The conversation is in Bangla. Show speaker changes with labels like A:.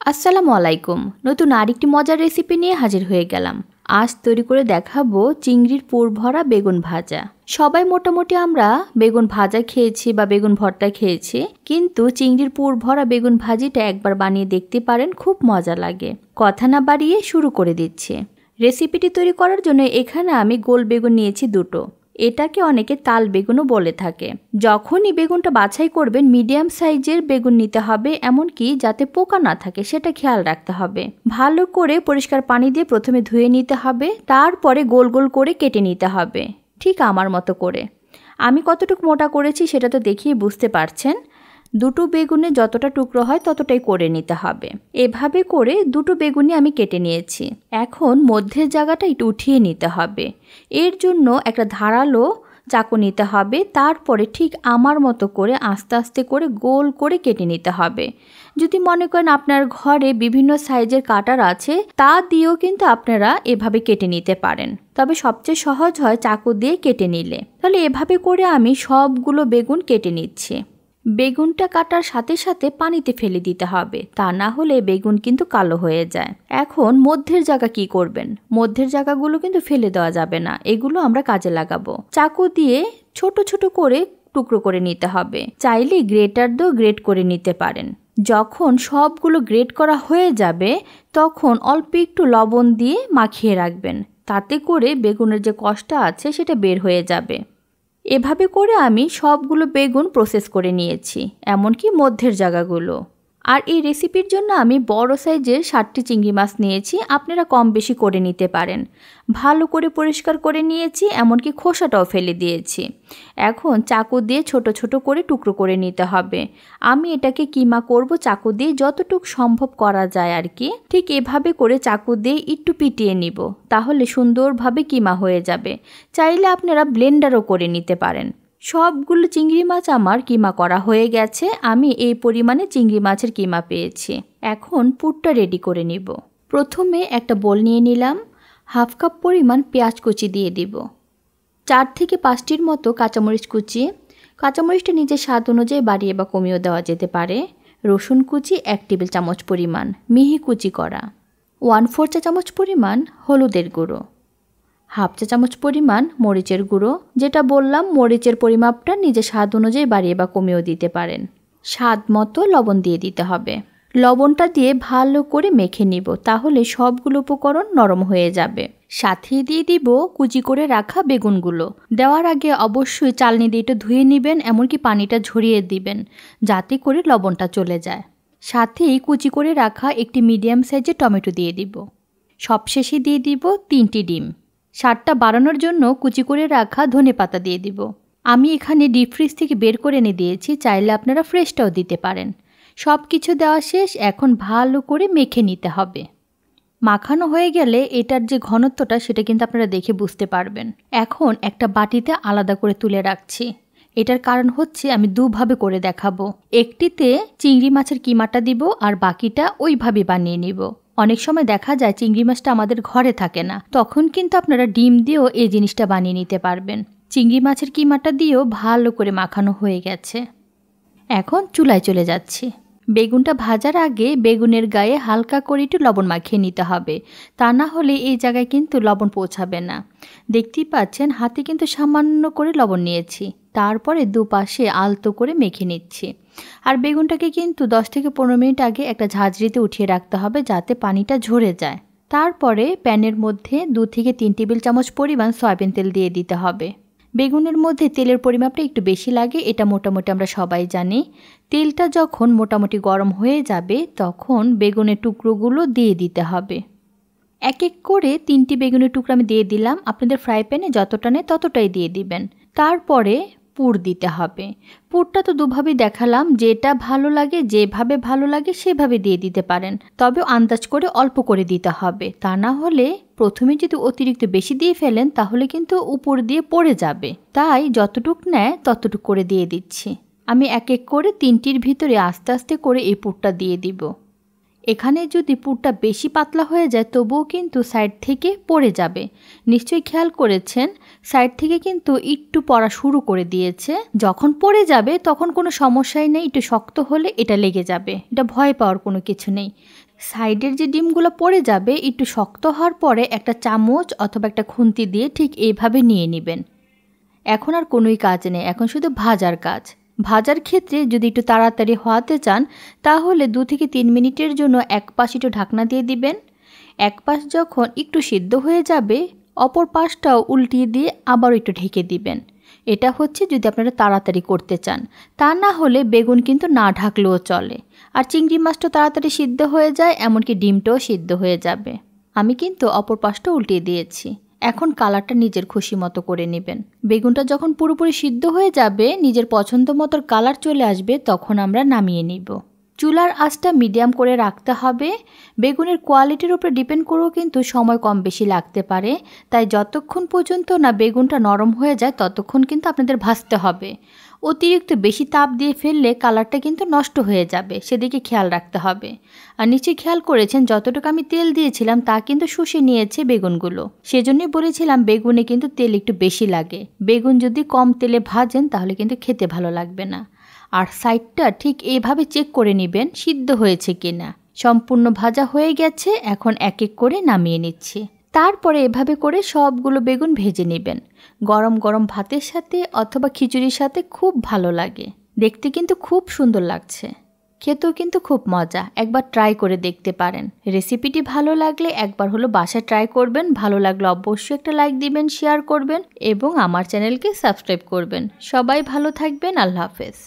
A: আসসালামু আলাইকুম। নতুন আরেকটি মজার রেসিপি নিয়ে হাজির হয়ে গেলাম। আজ তৈরি করে দেখাবো চিংড়ির পুর ভরা বেগুন ভাজা। সবাই মোটামুটি আমরা বেগুন ভাজা খেয়েছি বা বেগুন ভর্তা খেয়েছি, কিন্তু চিংড়ির পুর ভরা বেগুন ভাজিটা একবার বানিয়ে দেখতে পারেন, খুব মজা লাগে। কথা না বাড়িয়ে শুরু করে দিচ্ছি। রেসিপিটি তৈরি করার জন্য এখানে আমি গোল বেগুন নিয়েছি দুটো। এটাকে অনেকে তাল বেগুনও বলে থাকে। যখনই বেগুনটা বাছাই করবেন মিডিয়াম সাইজের বেগুন নিতে হবে, এমনকি যাতে পোকা না থাকে সেটা খেয়াল রাখতে হবে। ভালো করে পরিষ্কার পানি দিয়ে প্রথমে ধুয়ে নিতে হবে, তারপরে গোল গোল করে কেটে নিতে হবে, ঠিক আমার মতো করে। আমি কতটুকু মোটা করেছি সেটা তো দেখিয়ে বুঝতে পারছেন। দুটো বেগুনে যতটা টুকরো হয় ততটাই করে নিতে হবে। এভাবে করে দুটো বেগুনই আমি কেটে নিয়েছি। এখন মধ্যের জায়গাটা একটু উঠিয়ে নিতে হবে। এর জন্য একটা ধারালো চাকু নিতে হবে, তারপরে ঠিক আমার মতো করে আস্তে আস্তে করে গোল করে কেটে নিতে হবে। যদি মনে করেন আপনার ঘরে বিভিন্ন সাইজের কাটার আছে, তা দিয়েও কিন্তু আপনারা এভাবে কেটে নিতে পারেন, তবে সবচেয়ে সহজ হয় চাকু দিয়ে কেটে নিলে। তাহলে এভাবে করে আমি সবগুলো বেগুন কেটে নিচ্ছি। বেগুনটা কাটার সাথে সাথে পানিতে ফেলে দিতে হবে, তা না হলে বেগুন কিন্তু কালো হয়ে যায়। এখন মধ্যের জায়গা কি করবেন? মধ্যের জায়গাগুলো কিন্তু ফেলে দেওয়া যাবে না, এগুলো আমরা কাজে লাগাবো। চাকু দিয়ে ছোট ছোট করে টুকরো করে নিতে হবে। চাইলে গ্রেটার দিয়েও গ্রেট করে নিতে পারেন। যখন সবগুলো গ্রেট করা হয়ে যাবে তখন অল্প একটু লবণ দিয়ে মাখিয়ে রাখবেন, তাতে করে বেগুনের যে কষটা আছে সেটা বের হয়ে যাবে। এভাবে করে আমি সবগুলো বেগুন প্রসেস করে নিয়েছি, এমনকি মধ্যের জায়গাগুলো। আর এই রেসিপির জন্য আমি বড় সাইজের 7টি চিংড়ি মাছ নিয়েছি, আপনারা কম বেশি করে নিতে পারেন। ভালো করে পরিষ্কার করে নিয়েছি, এমনকি খোসাটাও ফেলে দিয়েছি। এখন চাকু দিয়ে ছোট ছোট করে টুকরো করে নিতে হবে। আমি এটাকে কিমা করব চাকু দিয়ে যতটুকু সম্ভব করা যায় আর কি। ঠিক এভাবে করে চাকু দিয়ে একটু পিটিয়ে নিব, তাহলে সুন্দরভাবে কিমা হয়ে যাবে। চাইলে আপনারা ব্লেন্ডারও করে নিতে পারেন। সবগুলো চিংড়ি মাছ আমার কিমা করা হয়ে গেছে। আমি এই পরিমাণে চিংড়ি মাছের কিমা পেয়েছি। এখন পুরটা রেডি করে নিব। প্রথমে একটা বোল নিয়ে নিলাম। হাফ কাপ পরিমাণ পেঁয়াজ কুচি দিয়ে দিব। 4 থেকে 5টির মতো কাঁচামরিচ কুচি। কাঁচামরিচটা নিজের স্বাদ অনুযায়ী বাড়িয়ে বা কমিয়েও দেওয়া যেতে পারে। রসুন কুচি 1 টেবিল চামচ পরিমাণ মিহি কুচি করা। 1/4 চা চামচ পরিমাণ হলুদের গুঁড়ো। হাফ চা চামচ পরিমাণ মরিচের গুঁড়ো। যেটা বললাম, মরিচের পরিমাপটা নিজের স্বাদ অনুযায়ী বাড়িয়ে বা কমিয়েও দিতে পারেন। স্বাদ মতো লবণ দিয়ে দিতে হবে। লবণটা দিয়ে ভালো করে মেখে নিব, তাহলে সবগুলো উপকরণ নরম হয়ে যাবে। সাথে দিয়ে দিব কুচি করে রাখা বেগুনগুলো। দেওয়ার আগে অবশ্যই চালনি দিয়ে একটু ধুয়ে নেবেন, এমনকি পানিটা ঝরিয়ে দিবেন, যাতে করে লবণটা চলে যায়। সাথেই কুচি করে রাখা একটি মিডিয়াম সাইজের টমেটো দিয়ে দিব। সবশেষে দিয়ে দিব 3টি ডিম। স্বাদটা বাড়ানোর জন্য কুচি করে রাখা ধনেপাতা দিয়ে দিব। আমি এখানে ডিপ ফ্রিজ থেকে বের করে এনে দিয়েছি, চাইলে আপনারা ফ্রেশটাও দিতে পারেন। সব কিছু দেওয়া শেষ, এখন ভালো করে মেখে নিতে হবে। মাখানো হয়ে গেলে এটার যে ঘনত্বটা সেটা কিন্তু আপনারা দেখে বুঝতে পারবেন। এখন একটা বাটিতে আলাদা করে তুলে রাখছি। এটার কারণ হচ্ছে আমি দুভাবে করে দেখাবো। একটিতে চিংড়ি মাছের কিমাটা দিব, আর বাকিটা ওইভাবে বানিয়ে নিব। অনেক সময় দেখা যায় চিংড়ি মাছটা আমাদের ঘরে থাকে না, তখন কিন্তু আপনারা ডিম দিয়েও এই জিনিসটা বানিয়ে নিতে পারবেন। চিংড়ি মাছের কিমাটা দিয়েও ভালো করে মাখানো হয়ে গেছে। এখন চুলায় চলে যাচ্ছি। বেগুনটা ভাজার আগে বেগুনের গায়ে হালকা করে একটু লবণ মাখিয়ে নিতে হবে, তা না হলে এই জায়গায় কিন্তু লবণ পৌঁছাবে না। দেখতেই পাচ্ছেন হাতে কিন্তু সামান্য করে লবণ নিয়েছি, তারপরে দুপাশে আলতো করে মেখে নিচ্ছি। আর বেগুনটাকে কিন্তু 10 থেকে 15 মিনিট আগে একটা ঝাঁঝরিতে উঠিয়ে রাখতে হবে, যাতে পানিটা ঝরে যায়। তারপরে প্যানের মধ্যে 2 থেকে 3 টেবিল চামচ পরিমাণ সয়াবিন তেল দিয়ে দিতে হবে। বেগুনের মধ্যে তেলের পরিমাপটা একটু বেশি লাগে, এটা মোটামুটি আমরা সবাই জানি। তেলটা যখন মোটামুটি গরম হয়ে যাবে তখন বেগুনের টুকরোগুলো দিয়ে দিতে হবে। এক এক করে 3টি বেগুনের টুকরো আমি দিয়ে দিলাম। আপনাদের ফ্রাই প্যানে যতটা নেই ততটাই দিয়ে দিবেন। তারপরে পুর দিতে হবে। পুরটা তো দুভাবেই দেখালাম, যেটা ভালো লাগে, যেভাবে ভালো লাগে সেভাবে দিয়ে দিতে পারেন, তবে আন্দাজ করে অল্প করে দিতে হবে। তা না হলে প্রথমে যদি অতিরিক্ত বেশি দিয়ে ফেলেন তাহলে কিন্তু উপর দিয়ে পড়ে যাবে। তাই যতটুক নেয় ততটুক করে দিয়ে দিচ্ছি। আমি এক এক করে 3টির ভিতরে আস্তে আস্তে করে এই পুরটা দিয়ে দিব। এখানে যদি পুরটা বেশি পাতলা হয়ে যায় তবুও কিন্তু সাইড থেকে পড়ে যাবে। নিশ্চয়ই খেয়াল করেছেন, সাইড থেকে কিন্তু একটু পড়া শুরু করে দিয়েছে। যখন পড়ে যাবে তখন কোনো সমস্যাই নেই, একটু শক্ত হলে এটা লেগে যাবে, এটা ভয় পাওয়ার কোনো কিছু নেই। সাইডের যে ডিমগুলো পড়ে যাবে একটু শক্ত হওয়ার পরে একটা চামচ অথবা একটা খুন্তি দিয়ে ঠিক এইভাবে নিয়ে নেবেন। এখন আর কোনোই কাজ নেই, এখন শুধু ভাজার কাজ। ভাজার ক্ষেত্রে যদি একটু তাড়াতাড়ি হওয়াতে চান তাহলে 2 থেকে 3 মিনিটের জন্য এক পাশ একটু ঢাকনা দিয়ে দিবেন। এক পাশ যখন একটু সিদ্ধ হয়ে যাবে অপর পাশটাও উল্টিয়ে দিয়ে আবার একটু ঢেকে দিবেন। এটা হচ্ছে যদি আপনারা তাড়াতাড়ি করতে চান, তা না হলে বেগুন কিন্তু না ঢাকলেও চলে। আর চিংড়ি মাছটা তাড়াতাড়ি সিদ্ধ হয়ে যায়, এমনকি ডিমটাও সিদ্ধ হয়ে যাবে। আমি কিন্তু অপর পাশটা উল্টিয়ে দিয়েছি। এখন কালারটা নিজের খুশি মতো করে নেবেন। বেগুনটা যখন পুরোপুরি সিদ্ধ হয়ে যাবে, নিজের পছন্দ মতো কালার চলে আসবে, তখন আমরা নামিয়ে নিব। চুলার আঁচটা মিডিয়াম করে রাখতে হবে। বেগুনের কোয়ালিটির উপরে ডিপেন্ড করেও কিন্তু সময় কম বেশি লাগতে পারে, তাই যতক্ষণ পর্যন্ত না বেগুনটা নরম হয়ে যায় ততক্ষণ কিন্তু আপনাদের ভাজতে হবে। অতিরিক্ত বেশি তাপ দিয়ে ফেললে কালারটা কিন্তু নষ্ট হয়ে যাবে, সেদিকে খেয়াল রাখতে হবে। আর নিচে খেয়াল করেছেন যতটুকু আমি তেল দিয়েছিলাম তা কিন্তু শুষে নিয়েছে বেগুনগুলো, সেজন্যই বলেছিলাম বেগুনে কিন্তু তেল একটু বেশি লাগে। বেগুন যদি কম তেলে ভাজেন তাহলে কিন্তু খেতে ভালো লাগবে না। আর সাইডটা ঠিক এইভাবে চেক করে নেবেন সিদ্ধ হয়েছে কিনা। সম্পূর্ণ ভাজা হয়ে গেছে, এখন এক এক করে নামিয়ে নিচ্ছি। তারপরে এভাবে করে সবগুলো বেগুন ভেজে নেবেন। গরম গরম ভাতের সাথে অথবা খিচুড়ির সাথে খুব ভালো লাগে। দেখতে কিন্তু খুব সুন্দর লাগছে, খেতেও কিন্তু খুব মজা। একবার ট্রাই করে দেখতে পারেন। রেসিপিটি ভালো লাগলে একবার হলো বাসায় ট্রাই করবেন। ভালো লাগলে অবশ্যই একটা লাইক দিবেন, শেয়ার করবেন এবং আমার চ্যানেলকে সাবস্ক্রাইব করবেন। সবাই ভালো থাকবেন। আল্লাহ হাফেজ।